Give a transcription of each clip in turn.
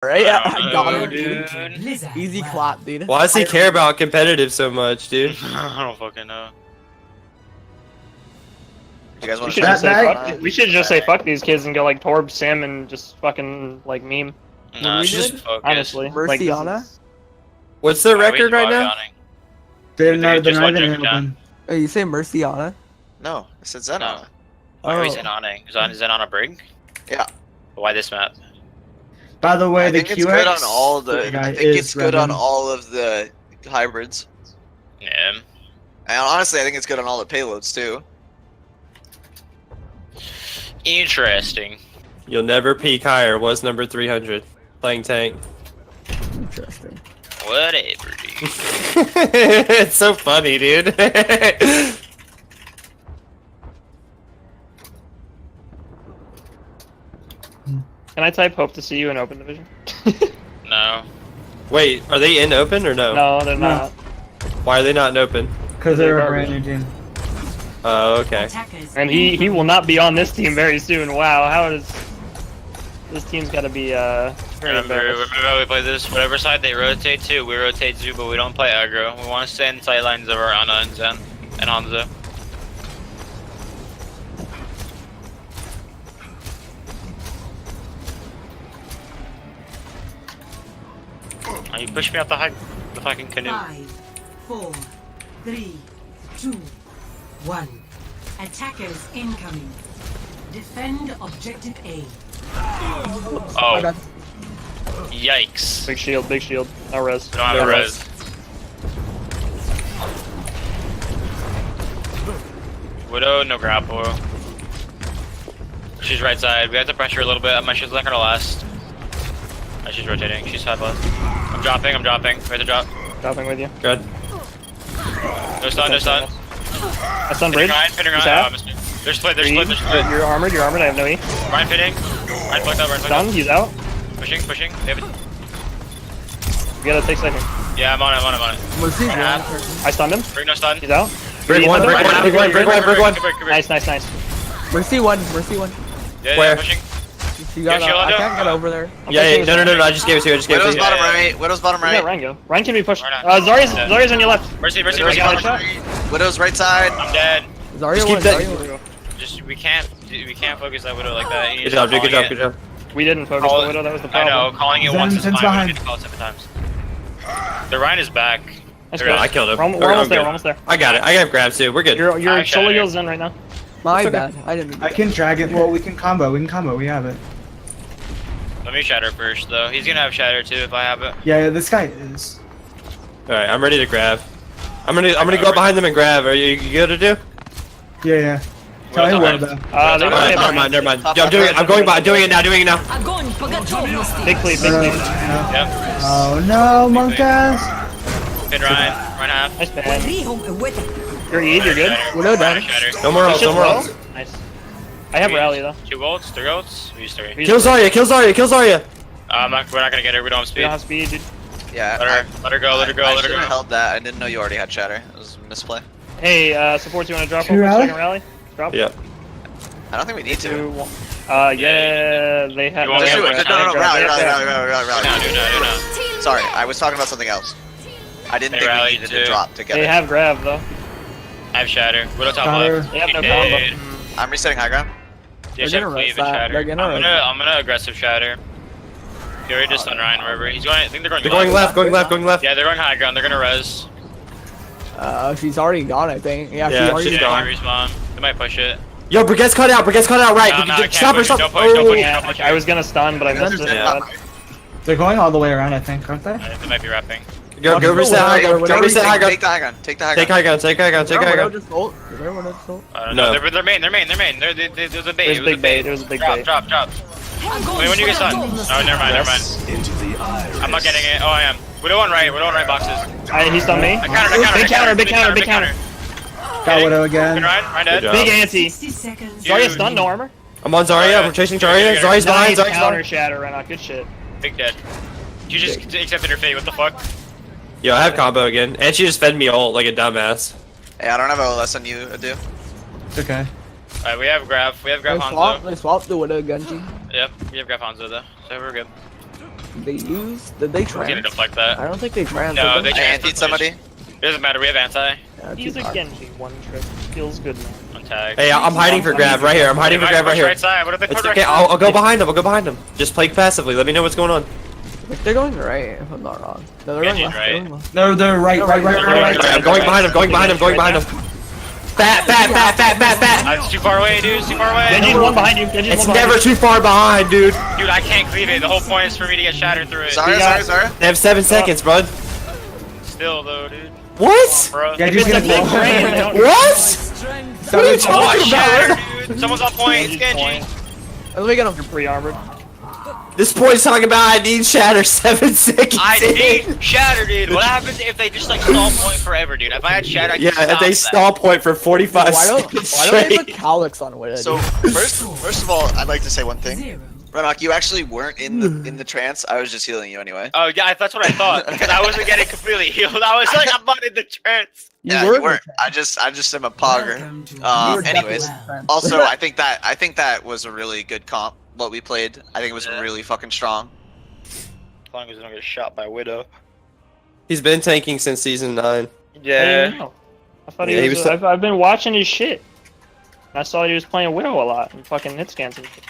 Right? I got know, him, dude. dude. Easy clap, dude. Why does he care about competitive so much, dude? I don't fucking know. You guys We want should to just say try? fuck. We should just say fuck these kids and go like Torb, Sim, and just fucking like meme. Nah, we just did? focus. Honestly, like, this Merciana? is- What's their Why are we record right now? drawing? They're They not, they're just not want even Joker down. open. Oh, you say Merciana? No, I said Zenon. Why are we Oh. Zenoning? Is that on a brig? Yeah. Why this map? By the way, I the think QX it's good on all the. guy I think is it's good on Revan. all of the hybrids. Yeah. And honestly, I think it's good on all the payloads too. Interesting. You'll never peak higher. Was number 300 playing tank? Interesting. Whatever, dude. It's so funny, dude. Can I type hope to see you in open division? No. Wait, are they in open or no? No, they're No. not. Why are they not in open? Because they're a Garbage. brand new team. Oh, okay. And he will not be on this team very soon. Wow, how does this team's got to be very Remember embarrassed. how we play this? Whatever side they rotate to, we rotate to, but we don't play aggro. We want to stay in the sight lines of our Ana and Zen and Hanzo. Oh, you pushed me out the fucking canoe. 5, 4, 3, 2, 1. Attackers incoming. Defend objective A. Oh, God. yikes. Big shield, no res. We don't have No a res. res. Widow, no grapple. She's right side. We have to pressure a little bit. My shield's not gonna last. Oh, she's rotating. She's side left. I'm dropping. We have to drop. Dropping with you. Good. No stun, no stun. I stun bridge. Pinning He's Ryan. out. Oh, I missed it. They're split, You're armored, I have no E. Ryan pinning. Ryan fucked up, Stun, he's out. Pushing. They have it. You gotta take second. Yeah, I'm on it. Mercy, Yeah. I stunned him. Bring no stun. He's out. Brig one, brig one, brig one, brig one, brig one. Nice. Mercy one. Yeah, Where? pushing. She got. Yeah, shield I on can't him. get over there. Yeah, no, I just gave it to you, Widow's Yeah, bottom yeah. right. Widow's bottom Let right. Ryan go. Ryan can be pushed. Why not? Zarya's on your left. Mercy. Widow's got a bottom shot. right. Widow's right side. I'm dead. Zarya Just one. keep that- Zarya one. Just we can't focus that Widow like that. You Good just job, dude. Good calling job, it. good job. We didn't focus Call the it- Widow, that was the I problem. know, calling it Zen- once is Zen's fine. We behind. need to call it 7 times. The Ryan is back. Nice There go. I killed him. We're Or, almost I'm there, good. we're almost there. I got it. I have grabs too. We're good. You're I solo shatter. heals in right now. My okay. bad. I didn't. I can drag it. Well, we can combo. We have it. Let me shatter first, though. He's gonna have shatter too if I have it. Yeah, this guy is. All right, I'm ready to grab. I'm gonna go up behind them and grab. Are you good to do? Yeah. Tell him Well, where though. They Alright, don't Alright, have never mind. Yo, I'm doing it. I'm going by. Doing it now. Big fleet. Yep. Oh no, monkas! Pin Ryan. Ryan half. Nice ban. You're E, you're good. Widow down. Shatter. No more else. Shit's No more low. else. Nice. I have rally though. 2 ults, 3 ults. We use 3. Kill Zarya. Kill Zarya. Kill Zarya. We're not gonna get her. We don't have We speed. don't have speed, dude. Yeah. Let her go. Let her go. I Let her should have go. held that. I didn't know you already had shatter. It was a misplay. Hey, supports, you wanna drop Two over rally? second rally? Drop. Yeah. I don't think we need to. 2, 1. Yeah, they have. You want they me have to- grab. No, They rally. have grab. No. Sorry, I was talking about something else. I didn't They think we rallied needed too. to drop together. They have grab though. I have shatter. Widow top Shatter. left. They have no She combo. did. I'm resetting high ground. Yeah, she They're have gonna cleave rest and that. shatter. They're gonna rest I'm gonna aggressive shatter. Get ready to stun Ryan wherever. He's going. I think they're going They're going left. Going left. Going left. Yeah, they're going high ground. They're gonna res. She's already gone. I think. Yeah, Yeah, she's already she's gone. gone. Respawn. They might push it. Yo, Brigette's cut out. Brigette's cut out. Right. No, I can't Stop her. push it. Stop. Don't push, don't Oh. push it. Yeah, I was gonna stun, but I missed it. Yeah. They're going all the way around, I think, aren't they? They might be wrapping. Go reset high ground. Go reset high ground. Take the high ground. Take the high Take ground. high ground. Take high ground. Take high Widow ground. just ult. Is there one just ult? I don't No. know. They're main. They're main. There's a bait. It was a big bait. It was a big bait. Drop. Wait, when you get stunned. Oh, never mind. I'm not getting it. Oh, I am. Widow on right boxes. He stunned me. I counter. Big counter. Got Widow Good again. Ryan dead. Good job. Big anti. 60 seconds. Zarya stunned, no armor. I'm on Zarya. I'm chasing Zarya. Zarya's behind. Nice Zarya's counter behind. shatter right now. Good shit. Big dead. You just accepted her fate. What the fuck? Yo, I have combo again. And she just fed me ult like a dumbass. Hey, I don't have OLS on you, Adu. It's okay. Alright, we have Graf. We have Graf They Hanzo. swapped the Widow Genji. Yep, we have Graf Hanzo though. So we're good. they use? Did they We're gonna trans? deflect I that. don't think they trans. No, did they I trans. antied somebody. It doesn't matter. We have anti. Yeah, He's too a hard. Genji one trick. Feels good, man. On tag. Hey, I'm hiding for grab right here. I'm hiding for grab right here. Right side. What if they It's put right okay. side? I'll go behind him. I'll go behind him. Just play passively. Let me know what's going on. They're going right, if I'm not wrong. No, they're going Genji's left. They're right. going left. No, they're right. I'm going behind him. Going behind him. Going behind him. Fat. It's too far away, dude. It's too far away. Genji's one behind you. Genji's It's one behind never too far behind, dude. Dude, I can't cleave it. The whole point is for me to get shattered through it. Zarya. They have 7 seconds, bud. Still though, dude. What? Bro. Yeah, you. just If it's a gonna big go. train, they don't- What? What are you Oh, talking shattered, about? dude. Someone's on point. It's Genji's Genji. point. Let me get him. You're pre-armored. This boy's talking about I need shatter 7 seconds. I in. need shatter, dude. What happens if they just like stall point forever, dude? If I had shatter, I could Yeah, stop they that. stall point for 45 Why don't seconds they put straight. Calyx on Widow? So first of all, I'd like to say one thing. 0. Renok, you actually weren't in the trance. I was just healing you anyway. Oh yeah, that's what I thought because I wasn't getting completely healed. I was like, I'm not in the trance. Yeah, were you weren't. I just am a pogger. Welcome to You were Anyways, definitely also I think that was a really good comp. What we played, I think it was Yeah. really fucking strong. As long as I don't get shot by Widow. He's been tanking since season 9. I didn't Yeah. know. I thought Yeah, he he was. was I've been watching his shit. I saw he was playing Widow a lot and fucking hit scans and shit.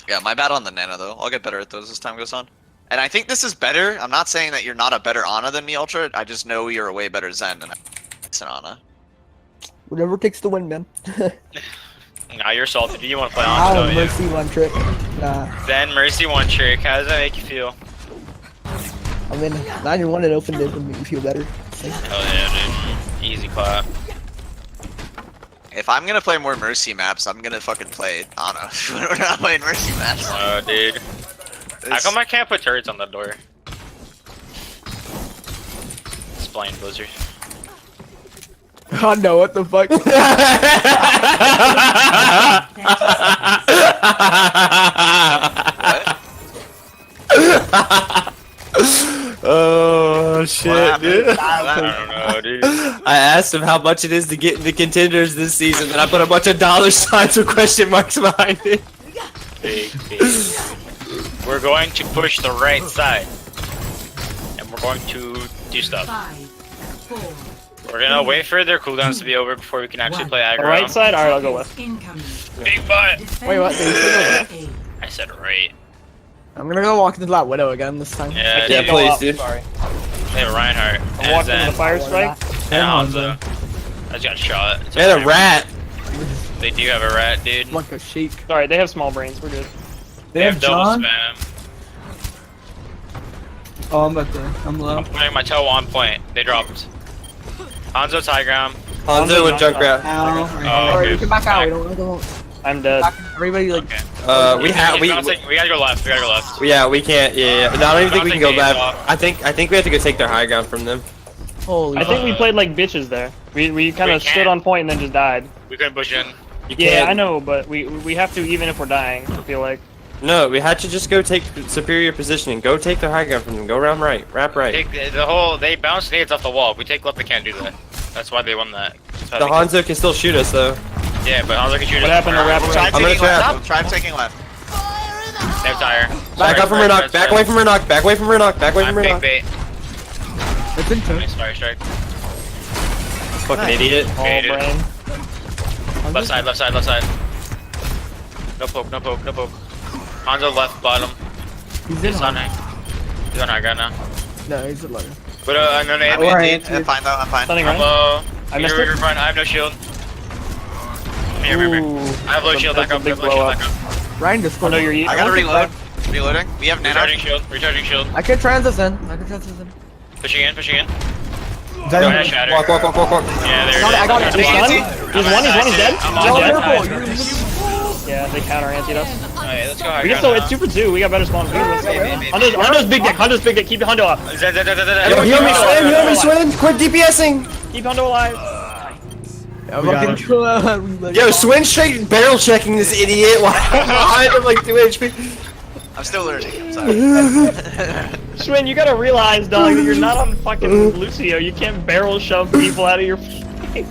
Yeah, my bad on the Nano though. I'll get better at those as time goes on. And I think this is better. I'm not saying that you're not a better Ana than me, Ultra. I just know you're a way better Zen than it's an Ana. Whatever takes the win, man. Now you're salty. You want to play Oh, on, don't you? Mercy one trick. Nah, Then Mercy one trick. How does that make you feel? I mean, 9-1 and opened it would make me feel better. Oh yeah, dude. Easy clap. If I'm gonna play more Mercy maps, I'm gonna fucking play Ana. We're not playing Mercy maps. Oh, dude. How It's- come I can't put turrets on the door? Explain, Blizzard. God no, what the fuck? Oh What shit, happened? dude. What I happened? don't know, dude. I asked him how much it is to get into contenders this season, and I put a bunch of dollar signs with question marks behind it. Big, big. We're going to push the right side. And we're going to do stuff. 5, 4, We're gonna wait for their cooldowns to be over before we can actually play The aggro. right side? Alright, I'll go left. incoming. Big butt! Defend Wait, what? They said objective A. I said right. I'm gonna go walk into that Widow again this time. Yeah, Yeah, dude. please, Go up, dude. Sorry. They have Reinhardt. I And walked into Zen. the fire strike. And Hanzo. I just got shot. It's And okay. a rat. They do have a rat, dude. Like a sheik. Sorry, they have small brains. We're good. They have double John. spam. Oh, I'm about to. I'm low. I'm putting my toe on point. They dropped. Hanzo's high ground. Hanzo and Junkrat. Ow. Oh, Alright, okay. we can back out. We don't. I'm dead. Everybody like. Okay. We have we We gotta go left. We gotta go left. yeah, we can't. Yeah, no, I don't even think we can go Dave's back. off. I think we have to go take their high ground from them. Holy. I think we played like bitches there. We kind We of stood can't. on point and then just died. We couldn't push in. You Yeah, can't. I know, but we have to even if we're dying. I feel like. No, we had to just go take superior positioning. Go take their high ground from them. Go around right. Wrap right. Take the whole. They bounce nades off the wall. If we take left, they can't do that. That's why they won that. That's how The they- Hanzo can still shoot us though. Yeah, but Hanzo can shoot What us happened to from wrap around. Try around? I'm gonna taking left. trap. Try taking left. They have tire. Back up from Renok. Back away from Renok. Back away from Renok. Back away from I'm big Renok. bait. It's in turn. Nice fire strike. Fucking idiot. All Okay, dude. brain. Left side, left side, left side. No poke, no poke, no poke. Hanzo left bottom. He's in He's on high. high. He's on high ground now. No, he's at low. But no nade. I'm Alright. indeed. I'm fine though. I'm fine. Stunning, I'm right? low. I missed You're it. fine. I have no shield. Here, remember. Ooh. I have low That's shield a back up. I big have low shield blow back up. Ryan just Oh no, you're eating. I gotta reload. Reloading. We have nano. Recharging shield. Recharging shield. I can transition. I can transition. Pushing in. Pushing in. That- Go ahead, shatter. Walk. Yeah, there I got it it, is. I got it. He's done? He's one, he's dead. I'm He's on dead. dead. Yeah, they counter antied us. Alright, let's go high We can ground still, now. it's super 2, we got better spawn. Maybe. Hunter's big dick, Hunter's big dick, keep Hundo up. Zed, zed, zed, zed, Yo, zed. heal me, Swin. Heal me, Swin. Quit DPSing. Keep Hundo alive. I'm We got fucking Yo, Swin straight barrel checking this idiot while I'm behind him like 2 HP. I'm still allergic. I'm sorry. Schwinn, you gotta realize, dog, that you're not on fucking Lucio. You can't barrel shove people out of your face.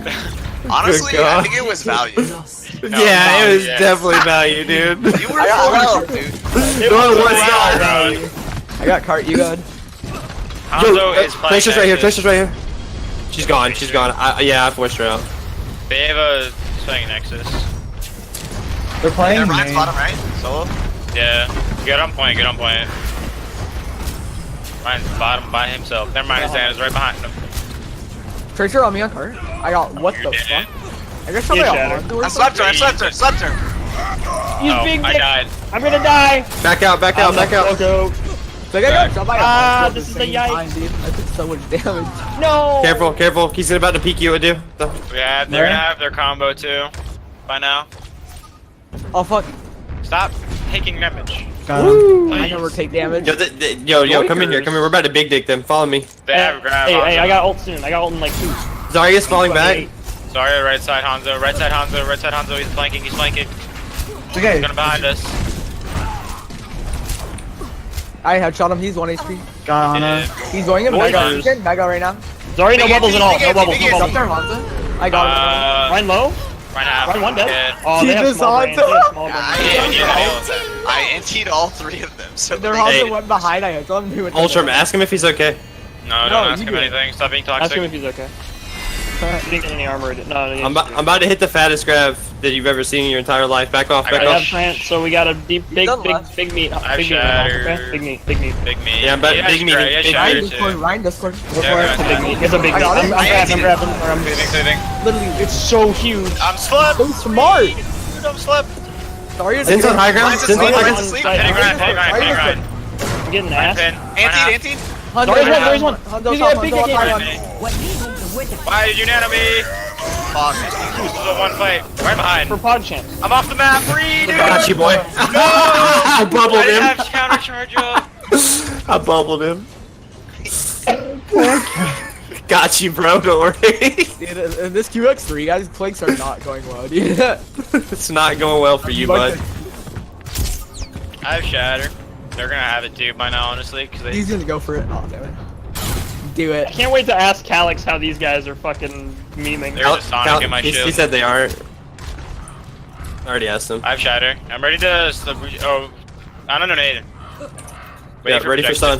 Honestly, I God. think it was value. Lost. Yeah, it was yeah. definitely value, dude. You were full health, dude. No, it was not. value. I got cart. You got. Hanzo is playing. Tracer's right here. Nexus. Tracer's right here. She's gone. She's gone. Yeah, I forced her out. They have a playing Nexus. They're playing. And Ryan's main. bottom right. Solo. Yeah. Get on point. Get on point. Ryan's bottom by himself. Never mind. His hand is right behind him. Tracer on me on cart. I got what the You did fuck? it. I guess somebody Shatter. got one. I slept her. I slept her. I slept her. He's Oh, being I big. died. I'm gonna die. Back out. Back out. Back out. Go. Like I got somebody Ah, at this the is the same yikes. time, dude. I took so much damage. No. Careful. Careful. He's about to peek you. Adu. Yeah, they're gonna have their combo too. By now. Oh fuck! Stop taking damage. Got him. I never take damage. Yo, come in here. Come here. We're about to big dick them. Follow me. They have grab. Hey, Hanzo. I got ult soon. I got ult in like 2. Zarya's falling back. Sorry, right side Hanzo. Right side Hanzo. Right side Hanzo. He's flanking. He's flanking. It's okay. He's gonna behind us. I headshot him. He's 1 HP. Got Ana. He's going in. Boy, Back out. guys. Again. Back out right now. Sorry, no Big bubbles at all. Anthony, No bubbles. big No Up bubbles. there, Hanzo. I got him. Ryan low. Right half. Ryan one dead. Dead. Oh, they have Jesus, small brains. They Hanzo. have small brains. I antied all 3 of them. So Their they- Hanzo Hey. went behind. I headshot him. He went Ultram, ask him if he's okay. No, No, don't ask you him do it. anything. Stop being Ask him toxic. if he's okay. He didn't get any armor. No, I'm about to hit the fattest grab that you've ever seen in your entire life. Back off. I Back got I off. have plant, so we got a deep, big done meat. left. Big meat. I've Big meat. Okay? shattered. Big meat. Big meat. Big me. Yeah, but He big has me, Shredder, he has big Shredder Ryan too. Discord. Ryan Discord. Go Yeah, for it. go It's a big ahead. meat. It's a big I meat. got him. I'm grabbing. Saving, saving. Literally, It's so huge. I'm slipped. so smart. I'm slipped. Sorry. Zin's on high ground. Ryan's Zin's on asleep. high Ryan's ground. asleep. Hitting grind, hitting grind, hitting grind. I'm getting ass. Pin. Antied. There's one. He's got a big Hanzo, hit. Why did you nano me? Fuck. This is a one play. Right behind. For pod champs. I'm off the map. Free, dude. Got you, boy. I I bubbled didn't him. have counter charge up. I bubbled him. Got you, bro. Don't worry. Dude, in this QX3, guys, clicks are not going well, dude. It's not going well for you, bud. I have shatter. They're gonna have it too by now, honestly, because they. He's gonna go for it. Oh, damn it. Do I it. can't wait to ask Calix how these guys are fucking memeing. There's a Sonic in my he shield. said they aren't. I already asked him. I have shatter. I'm ready to. Oh, I don't know, Nathan. Yeah, ready for projection. stun.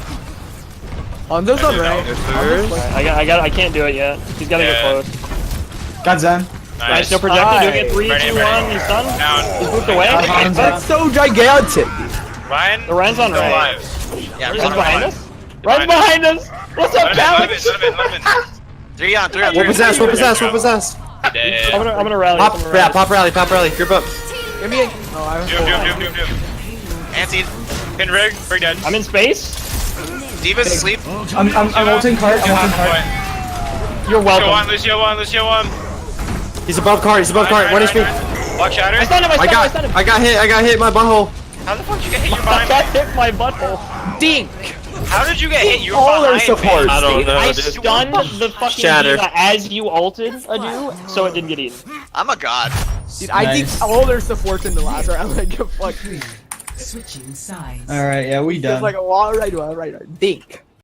Hanzo's on right. I can't do it yet. He's gotta Yeah. get close. Got Zen. Nice, Nice. no projecting. Do it. Nice. 3, Ready, 2, ready. 1. He's done. Down. He's moved away. That's so gigantic. Ryan. The Ryan's on Still right. alive. Yeah, Ryan's bottom behind right. us. Ryan's behind us. What's up, Calix? Let him in. 3 on 3 on 3. What possess? What possess? What possess? Dead. I'm gonna rally. Pop, I'm gonna yeah, rally. pop rally, pop rally. Group up. Give me a. Oh, I Doom. Antied. Pin rig. Rig dead. I'm in space. Diva's asleep. I'm ulting cart. I'm ulting cart. You're Lucio welcome. 1. Lucio 1. He's above cart. He's above cart. 1 HP. Watch shatter. I stunned him. I stunned him. I got hit. I got hit in my butthole. How the fuck did you get hit? You're I behind got me. hit my butthole. dink. How did you get hit? You're All their behind me. support. I don't know, I dude. stunned the fucking Shatter. Diva as you ulted, Adu, so it didn't get eaten. I'm a god. Dude, I Nice. think all their supports in the last round. Like, fuck me. Switching sides. All right, yeah, we It's done. like a wall right, dink.